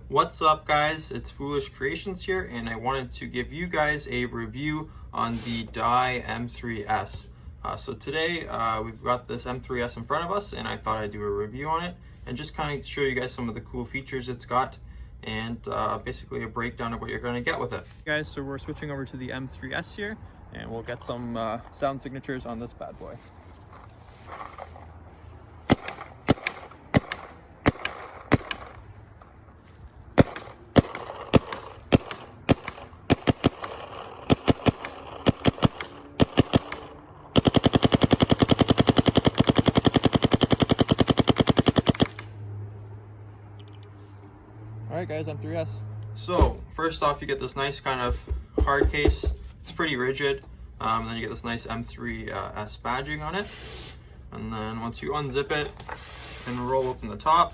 What's up, guys? It's Foolish Creations here, and I wanted to give you guys a review on the Die M3s. So today we've got this M3s in front of us, and I thought I'd do a review on it and just kind of show you guys some of the cool features it's got, and basically a breakdown of what you're going to get with it. Guys, so we're switching over to the M3s here, and we'll get some sound signatures on this bad boy. Alright guys, M3s. So first off, you get this nice kind of hard case. It's pretty rigid. Then you get this nice M3s badging on it. And then once you unzip it and roll open the top,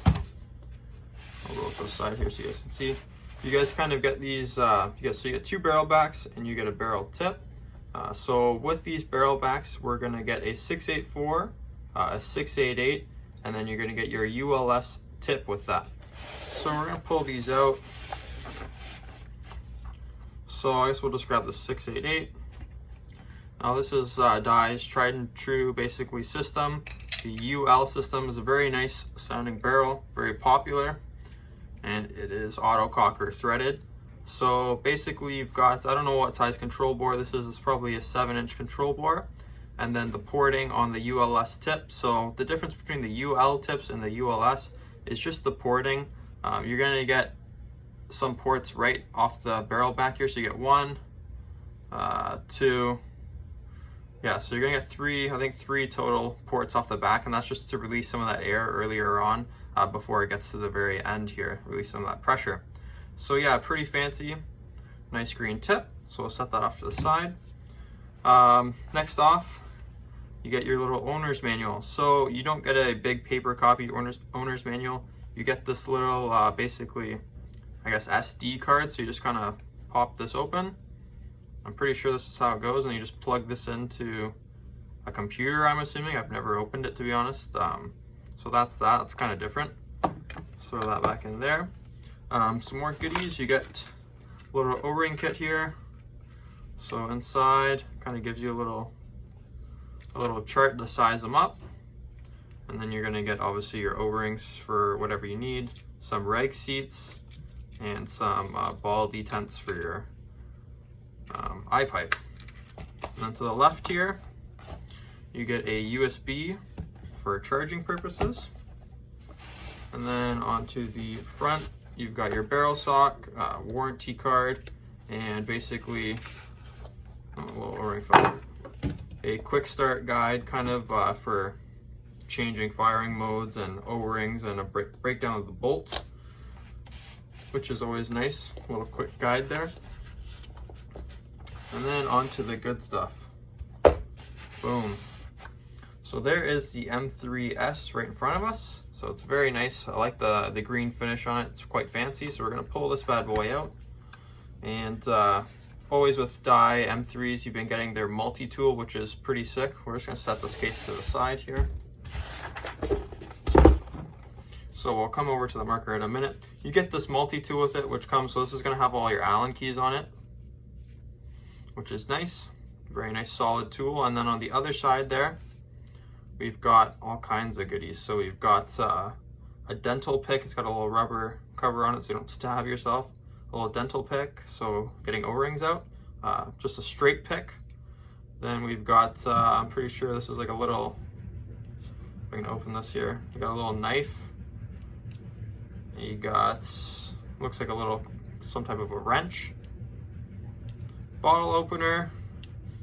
I'll roll it to the side here so you guys can see. You guys kind of get these, so you get two barrel backs and you get a barrel tip. So with these barrel backs, we're going to get a 6.84, a 6.88, and then you're going to get your ULS tip with that. So we're going to pull these out. So I guess we'll just grab the 6.88. Now this is Die's tried and true basically system. The UL system is a very nice sounding barrel, very popular, and it is auto cocker threaded. So basically you've got, I don't know what size control bore this is, it's probably a 7-inch control bore, and then the porting on the ULS tip. So the difference between the UL tips and the ULS is just the porting. You're going to get some ports right off the barrel back here. So you get 1, 2, yeah, so you're going to get 3, I think 3 total ports off the back, and that's just to release some of that air earlier on before it gets to the very end here, release some of that pressure. So yeah, pretty fancy, nice green tip. So we'll set that off to the side. Next off, you get your little owner's manual. So you don't get a big paper copy owner's manual. You get this little, basically, I guess, SD card. So you just kind of pop this open. I'm pretty sure this is how it goes. And you just plug this into a computer, I'm assuming. I've never opened it, to be honest. So that's that. It's kind of different. Throw that back in there. Some more goodies. You get a little O-ring kit here. So inside, kind of gives you a little chart to size them up. And then you're going to get obviously your O-rings for whatever you need, some rag seats, and some ball detents for your eye pipe. And then to the left here, you get a USB for charging purposes. And then onto the front, you've got your barrel sock, warranty card, and basically a little O-ring filter. A quick start guide kind of for changing firing modes and O-rings, and a breakdown of the bolts, which is always nice. A little quick guide there. And then on to the good stuff. Boom. So there is the M3s right in front of us. So it's very nice. I like the green finish on it. It's quite fancy. So we're going to pull this bad boy out. And always with Die M3s, you've been getting their multi-tool, which is pretty sick. We're just going to set this case to the side here. So we'll come over to the marker in a minute. You get this multi-tool with it, which comes, so this is going to have all your Allen keys on it, which is nice. Very nice solid tool. And then on the other side there, we've got all kinds of goodies. So we've got a dental pick. It's got a little rubber cover on it so you don't stab yourself. A little dental pick, so getting O-rings out. Just a straight pick. Then we've got, I'm pretty sure this is like a little, I'm going to open this here. You got a little knife. You got, looks like a little, some type of a wrench. Bottle opener,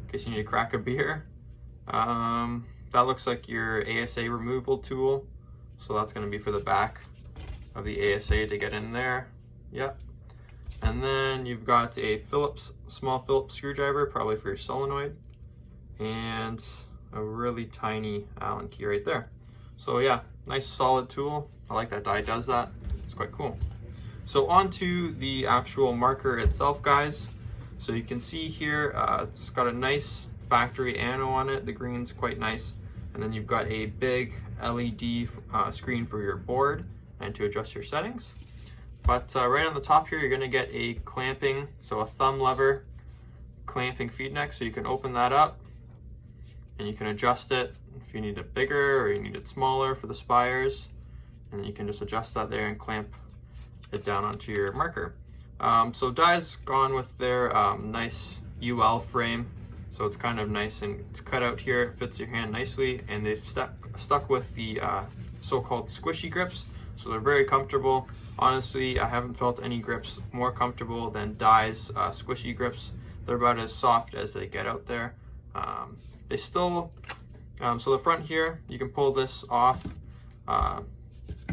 in case you need to crack a beer. That looks like your ASA removal tool. So that's going to be for the back of the ASA to get in there. Yep. And then you've got a small Phillips screwdriver, probably for your solenoid. And a really tiny Allen key right there. So yeah, nice solid tool. I like that Die does that. It's quite cool. So on to the actual marker itself, guys. So you can see here, it's got a nice factory anno on it. The green's quite nice. And then you've got a big LED screen for your board and to adjust your settings. But right on the top here, you're going to get a clamping, so a thumb lever clamping feed neck, so you can open that up and you can adjust it if you need it bigger or you need it smaller for the spires, and you can just adjust that there and clamp it down onto your marker. So Dye's gone with their nice UL frame, so it's kind of nice and it's cut out here, it fits your hand nicely, and they've stuck with the so-called squishy grips, so they're very comfortable. Honestly, I haven't felt any grips more comfortable than Dye's squishy grips. They're about as soft as they get out there. They still, so the front here, you can pull this off.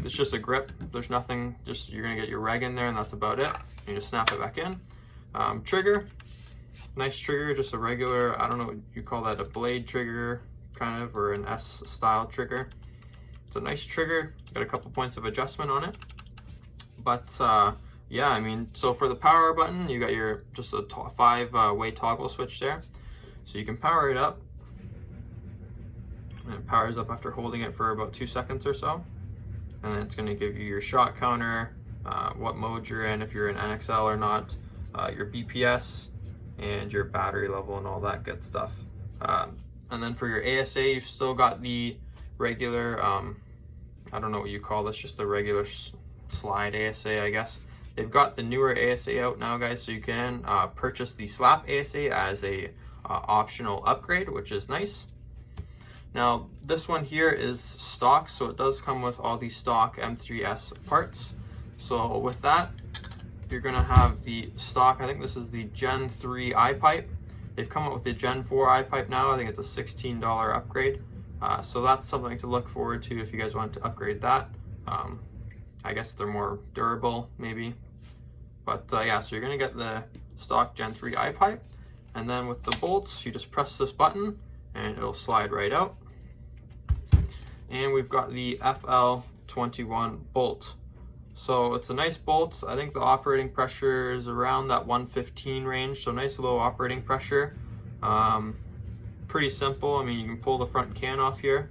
It's just a grip. There's nothing, just you're gonna get your reg in there and that's about it. You just snap it back in. Trigger, nice trigger, just a regular, I don't know what you call that, a blade trigger kind of, or an S style trigger. It's a nice trigger, got a couple points of adjustment on it. But yeah, I mean, so for the power button, you got your just a 5-way toggle switch there. So you can power it up. And it powers up after holding it for about 2 seconds or so. And then it's going to give you your shot counter, what mode you're in, if you're in NXL or not, your BPS, and your battery level and all that good stuff. And then for your ASA, you've still got the regular, I don't know what you call this, just the regular slide ASA, I guess. They've got the newer ASA out now, guys, so you can purchase the slap ASA as a optional upgrade, which is nice. Now this one here is stock, so it does come with all the stock M3s parts. So with that, you're gonna have the stock, I think this is the Gen 3 eye pipe. They've come up with the Gen 4 eye pipe now. I think it's a $16 upgrade. So that's something to look forward to if you guys want to upgrade that. I guess they're more durable maybe. But yeah, so you're gonna get the stock Gen 3 eye pipe. And then with the bolts, you just press this button and it'll slide right out. And we've got the FL21 bolt. So it's a nice bolt. I think the operating pressure is around that 115 range, so nice low operating pressure. Pretty simple. I mean, you can pull the front can off here,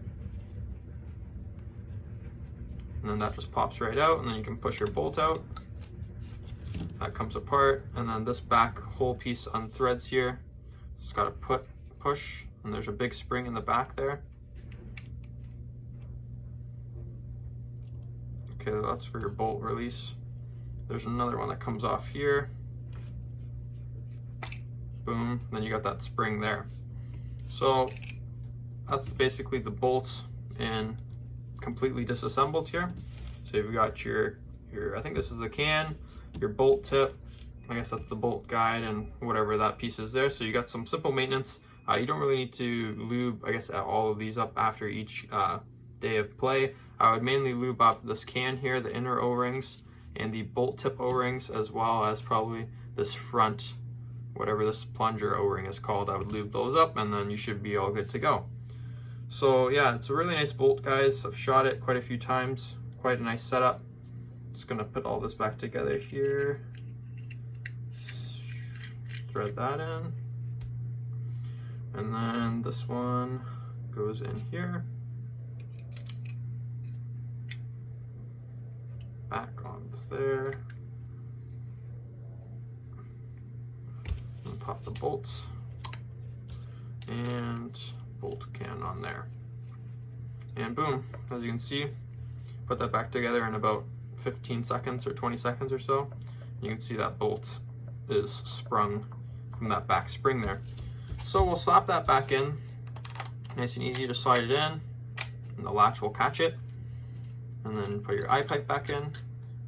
and then that just pops right out, and then you can push your bolt out. That comes apart, and then this back whole piece unthreads here. Just got to push, and there's a big spring in the back there. Okay, that's for your bolt release. There's another one that comes off here. Boom, then you got that spring there. So that's basically the bolts and completely disassembled here. So you've got your I think this is the can, your bolt tip, I guess that's the bolt guide and whatever that piece is there. So you got some simple maintenance. You don't really need to lube, I guess, all of these up after each day of play. I would mainly lube up this can here, the inner O-rings, and the bolt tip O-rings, as well as probably this front, whatever this plunger O-ring is called. I would lube those up, and then you should be all good to go. So yeah, it's a really nice bolt, guys. I've shot it quite a few times. Quite a nice setup. Just gonna put all this back together here. Thread that in. And then this one goes in here. Back on there. And pop the bolts. And bolt can on there. And boom, as you can see, put that back together in about 15 seconds or 20 seconds or so. You can see that bolt is sprung from that back spring there. So we'll slap that back in. Nice and easy to slide it in, and the latch will catch it. And then put your eye pipe back in,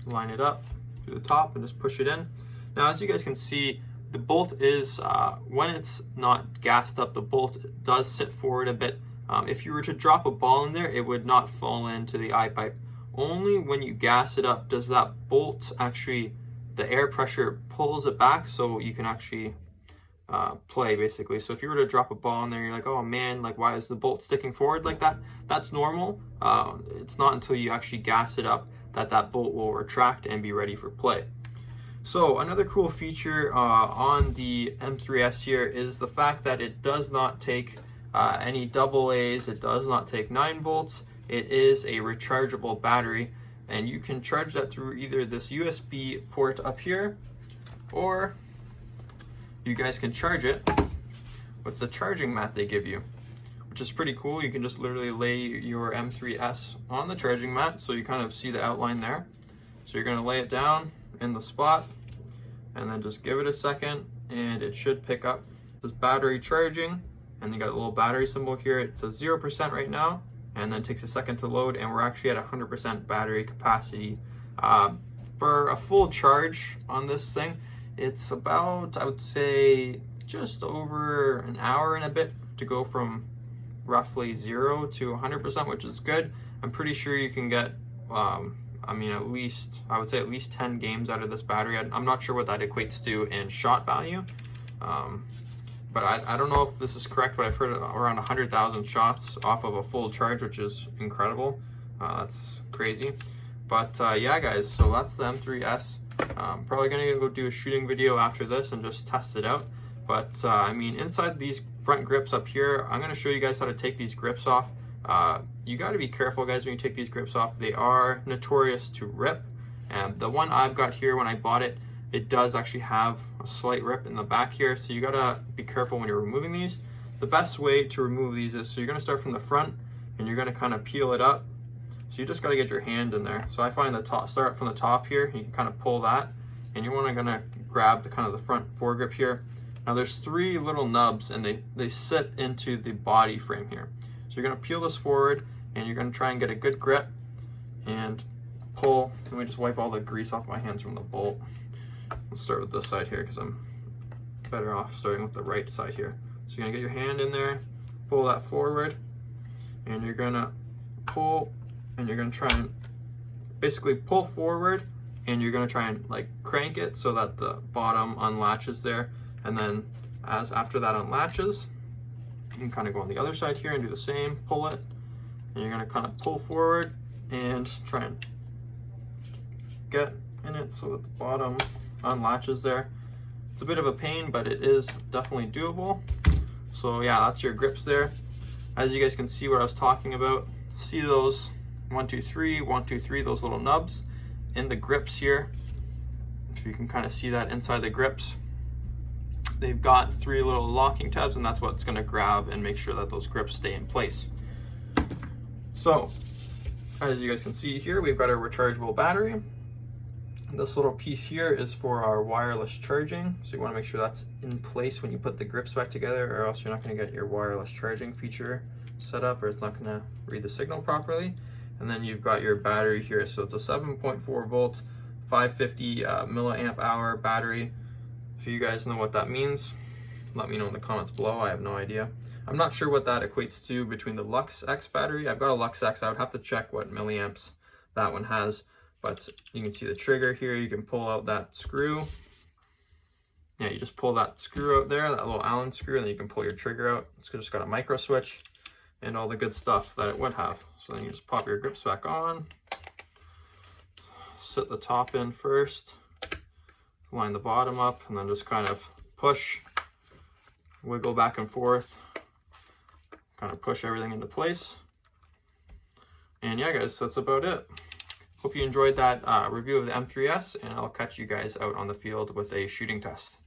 line it up to the top, and just push it in. Now, as you guys can see, the bolt is, when it's not gassed up, the bolt does sit forward a bit. If you were to drop a ball in there, it would not fall into the eye pipe. Only when you gas it up does that bolt actually, the air pressure pulls it back so you can actually play, basically. So if you were to drop a ball in there, you're like, oh man, like why is the bolt sticking forward like that? That's normal. It's not until you actually gas it up that that bolt will retract and be ready for play. So another cool feature on the M3s here is the fact that it does not take any AA's, it does not take 9 volts. It is a rechargeable battery. and you can charge that through either this USB port up here, or you guys can charge it with the charging mat they give you, which is pretty cool. You can just literally lay your M3s on the charging mat, so you kind of see the outline there. So you're going to lay it down in the spot and then just give it a second, and it should pick up. This battery charging, and you got a little battery symbol here. It says 0% right now, and then takes a second to load, and we're actually at 100% battery capacity. For a full charge on this thing, it's about, I would say, just over an hour and a bit to go from roughly 0 to 100%, which is good. I'm pretty sure you can get, I mean, at least 10 games out of this battery. I'm not sure what that equates to in shot value. But I don't know if this is correct, but I've heard around 100,000 shots off of a full charge, which is incredible. That's crazy. But yeah, guys, so that's the M3s. Probably gonna go do a shooting video after this and just test it out. But I mean, inside these front grips up here, I'm gonna show you guys how to take these grips off. You gotta be careful, guys, when you take these grips off. They are notorious to rip. And the one I've got here, when I bought it, it does actually have a slight rip in the back here, so you gotta be careful when you're removing these. The best way to remove these is, so you're gonna start from the front and you're gonna kind of peel it up. So you just gotta get your hand in there. So I find the top, start from the top here, you can kind of pull that, and you wanna gonna grab the kind of the front foregrip here. Now there's 3 little nubs, and they sit into the body frame here. So you're gonna peel this forward, and you're gonna try and get a good grip and pull. Let me just wipe all the grease off my hands from the bolt. Let's start with this side here because I'm better off starting with the right side here. So you're gonna get your hand in there, pull that forward, and you're gonna pull, and you're gonna try and basically pull forward, and you're gonna try and like crank it so that the bottom unlatches there. And then after that unlatches, you can kind of go on the other side here and do the same, pull it, and you're gonna kind of pull forward and try and get in it so that the bottom unlatches there. It's a bit of a pain, but it is definitely doable. So yeah, that's your grips there. As you guys can see what I was talking about, see those 1, 2, 3, 1, 2, 3, those little nubs in the grips here. If you can kind of see that inside the grips, they've got 3 little locking tabs, and that's what's going to grab and make sure that those grips stay in place. So as you guys can see here, we've got a rechargeable battery. This little piece here is for our wireless charging, so you want to make sure that's in place when you put the grips back together, or else you're not going to get your wireless charging feature set up, or it's not going to read the signal properly. And then you've got your battery here, so it's a 7.4 volt 550 milliamp hour battery. If you guys know what that means, let me know in the comments below. I have no idea. I'm not sure what that equates to between the Lux X battery. I've got a Lux X. I would have to check what milliamps that one has. But you can see the trigger here. You can pull out that screw. Yeah, you just pull that screw out there, that little Allen screw, and then you can pull your trigger out. It's just got a micro switch and all the good stuff that it would have. So then you just pop your grips back on, sit the top in first, line the bottom up, and then just kind of push, wiggle back and forth, kind of push everything into place. And yeah, guys, that's about it. Hope you enjoyed that review of the M3s, and I'll catch you guys out on the field with a shooting test.